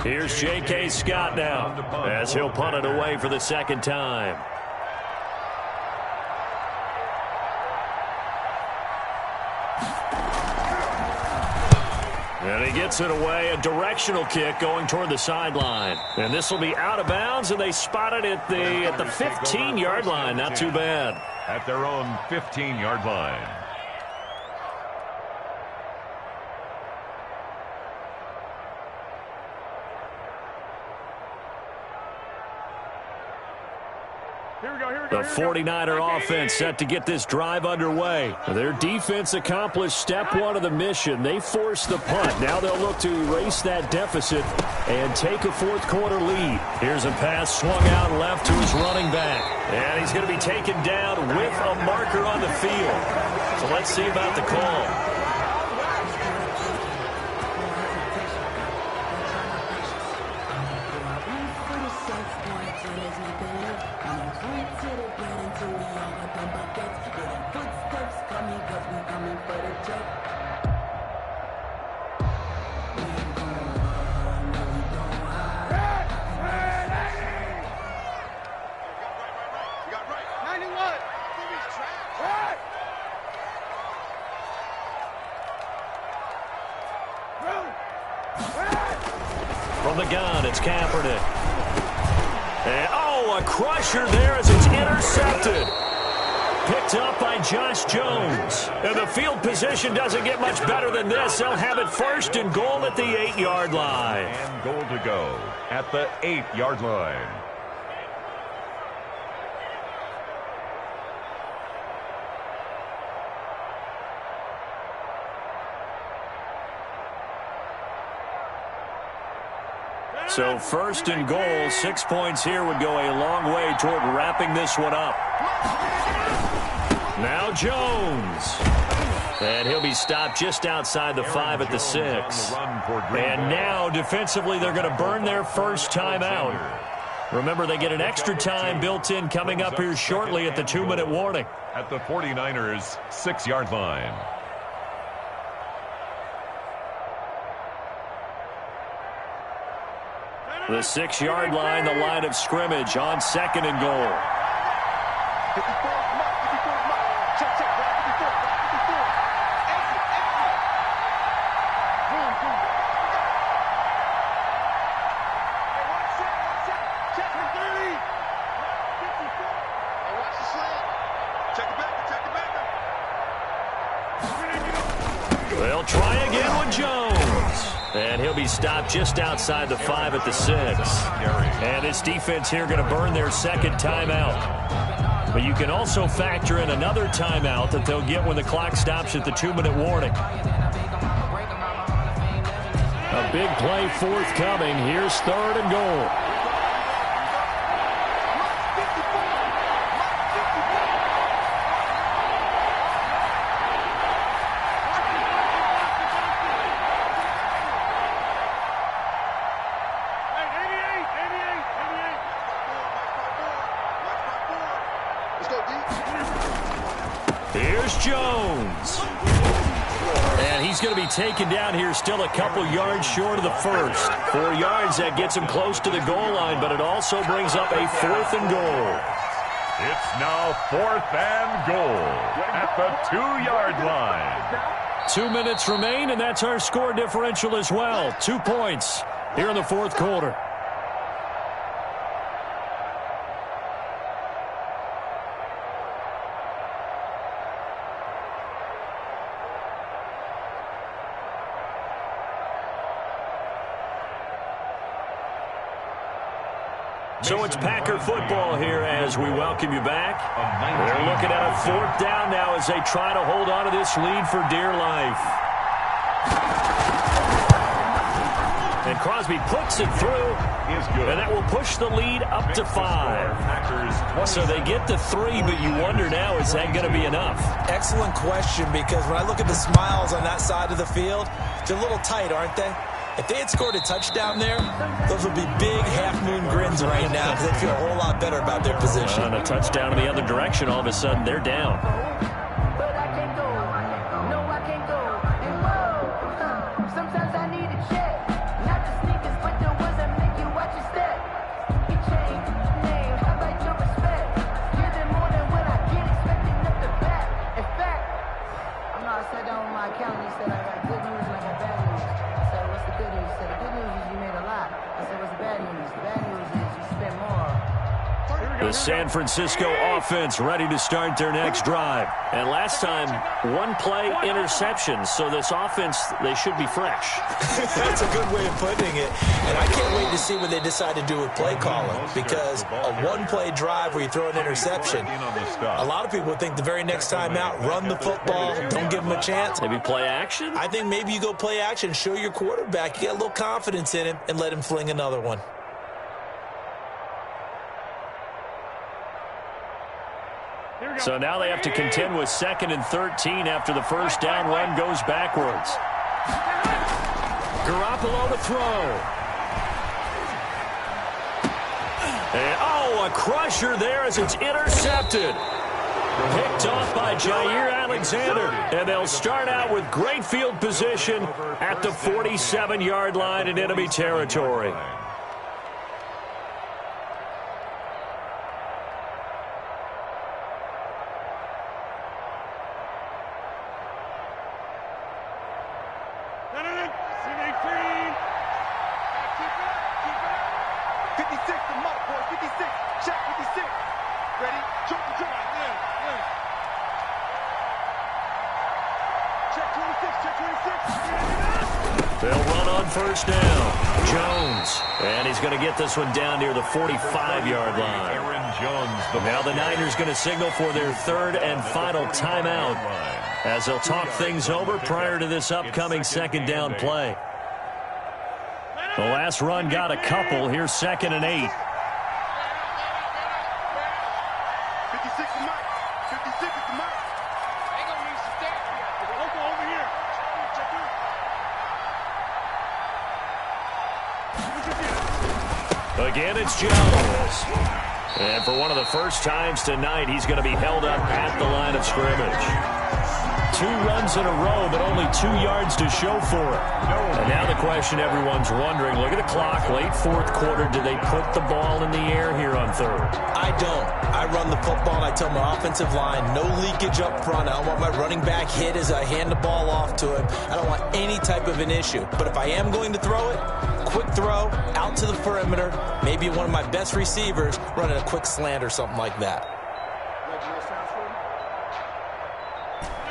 Here's J.K. Scott now as he'll punt it away for the second time. And he gets it away, a directional kick going toward the sideline. And this will be out of bounds, and they spot it at the 15-yard line. Not too bad. At their own 15-yard line. The 49er offense set to get this drive underway. Their defense accomplished step one of the mission. They forced the punt. Now they'll look to erase that deficit and take a fourth-quarter lead. Here's a pass swung out left to his running back. And he's going to be taken down with a marker on the field. So let's see about the call. From the gun, it's Kaepernick. And, a crusher there as it's intercepted. Picked up by Josh Jones. And the field position doesn't get much better than this. They'll have it first and goal at the 8-yard line. And goal to go at the 8-yard line. So first and goal, 6 points here would go a long way toward wrapping this one up. Now Jones. And he'll be stopped just outside the 5 at the 6. And now defensively they're going to burn their first timeout. Remember, they get an extra time built in coming up here shortly at the 2-minute warning. At the 49ers' 6-yard line. The 6-yard line, the line of scrimmage on second and goal. They'll try again with Jones. And he'll be stopped just outside the 5 at the 6. And this defense here going to burn their second timeout. But you can also factor in another timeout that they'll get when the clock stops at the 2-minute warning. A big play forthcoming. Here's third and goal. Here's Jones. And he's going to be taken down here, still a couple yards short of the first. 4 yards, that gets him close to the goal line, but it also brings up a 4th and goal. It's now 4th and goal at the 2-yard line. 2 minutes remain, and that's our score differential as well. 2 points here in the fourth quarter. So it's Packer football here as we welcome you back. They're looking at a 4th down now as they try to hold on to this lead for dear life. And Crosby puts it through, and that will push the lead up to 5. So they get to 3, but you wonder now, is that going to be enough? Excellent question, because when I look at the smiles on that side of the field, they're a little tight, aren't they? If they had scored a touchdown there, those would be big half-moon grins right now because they'd feel a whole lot better about their position. On a touchdown in the other direction, all of a sudden they're down. But I can't go. No, I can't go. And whoa, sometimes I need a check. Not the sneakers, but the ones that make you watch your step. You change name, how about your respect? Give them more than what I get, expecting up the back. In fact, I know I sat down with my accountant, he said I got good news and I got bad news. I said, what's the good news? He said, the good news is you made a lot. I said, what's the bad news? The bad news is you spent more. The San Francisco offense ready to start their next drive. And last time, 1 play interception. So this offense, they should be fresh. That's a good way of putting it. And I can't wait to see what they decide to do with play calling. Because a 1-play drive where you throw an interception, a lot of people think the very next time out, run the football, don't give them a chance. Maybe play action? I think maybe you go play action, show your quarterback, you get a little confidence in him, and let him fling another one. So now they have to contend with 2nd and 13 after the first down run goes backwards. Garoppolo to throw. And, a crusher there as it's intercepted. Picked off by Jair Alexander. And they'll start out with great field position at the 47-yard line in enemy territory. They'll run on first down. Jones. And he's going to get this one down near the 45-yard line. Now the Niners going to signal for their 3rd and final timeout as they'll talk things over prior to this upcoming 2nd down play. The last run got a couple. Here's 2nd and 8. 56 to Mike. 56 to Mike. Ain't gonna need to stand here. Over here. Check it. Again, it's Jones. And for one of the first times tonight, he's going to be held up at the line of scrimmage. 2 runs in a row, but only 2 yards to show for it. And now the question everyone's wondering, look at the clock, late 4th quarter, do they put the ball in the air here on 3rd? I don't. I run the football, and I tell my offensive line, no leakage up front. I don't want my running back hit as I hand the ball off to him. I don't want any type of an issue. But if I am going to throw it, quick throw, out to the perimeter, maybe one of my best receivers running a quick slant or something like that.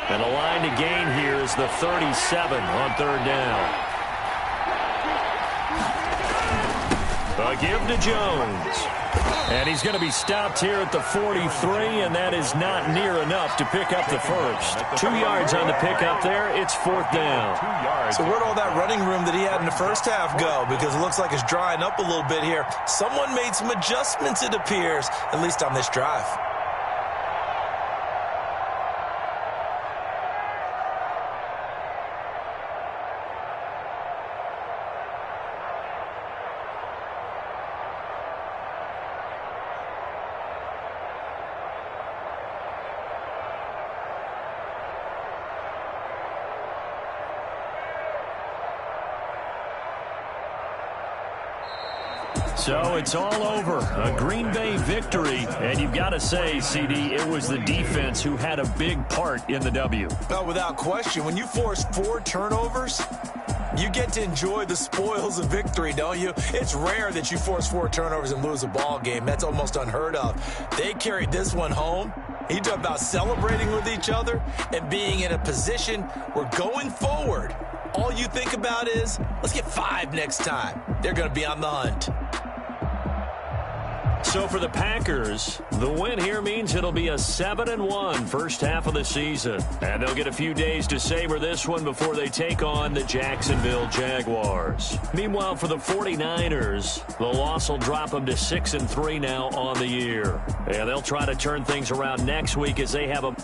And the line to gain here is the 37 on 3rd down. A give to Jones. And he's going to be stopped here at the 43, and that is not near enough to pick up the first. 2 yards on the pickup there. It's 4th down. So where'd all that running room that he had in the first half go? Because it looks like it's drying up a little bit here. Someone made some adjustments, it appears, at least on this drive. So it's all over. A Green Bay victory. And you've got to say, CD, it was the defense who had a big part in the W. Oh, without question. When you force 4 turnovers, you get to enjoy the spoils of victory, don't you? It's rare that you force 4 turnovers and lose a ball game. That's almost unheard of. They carried this one home. You talk about celebrating with each other and being in a position where going forward, all you think about is, let's get 5 next time. They're going to be on the hunt. So for the Packers, the win here means it'll be a 7-1 first half of the season. And they'll get a few days to savor this one before they take on the Jacksonville Jaguars. Meanwhile, for the 49ers, the loss will drop them to 6-3 now on the year. And they'll try to turn things around next week as they have a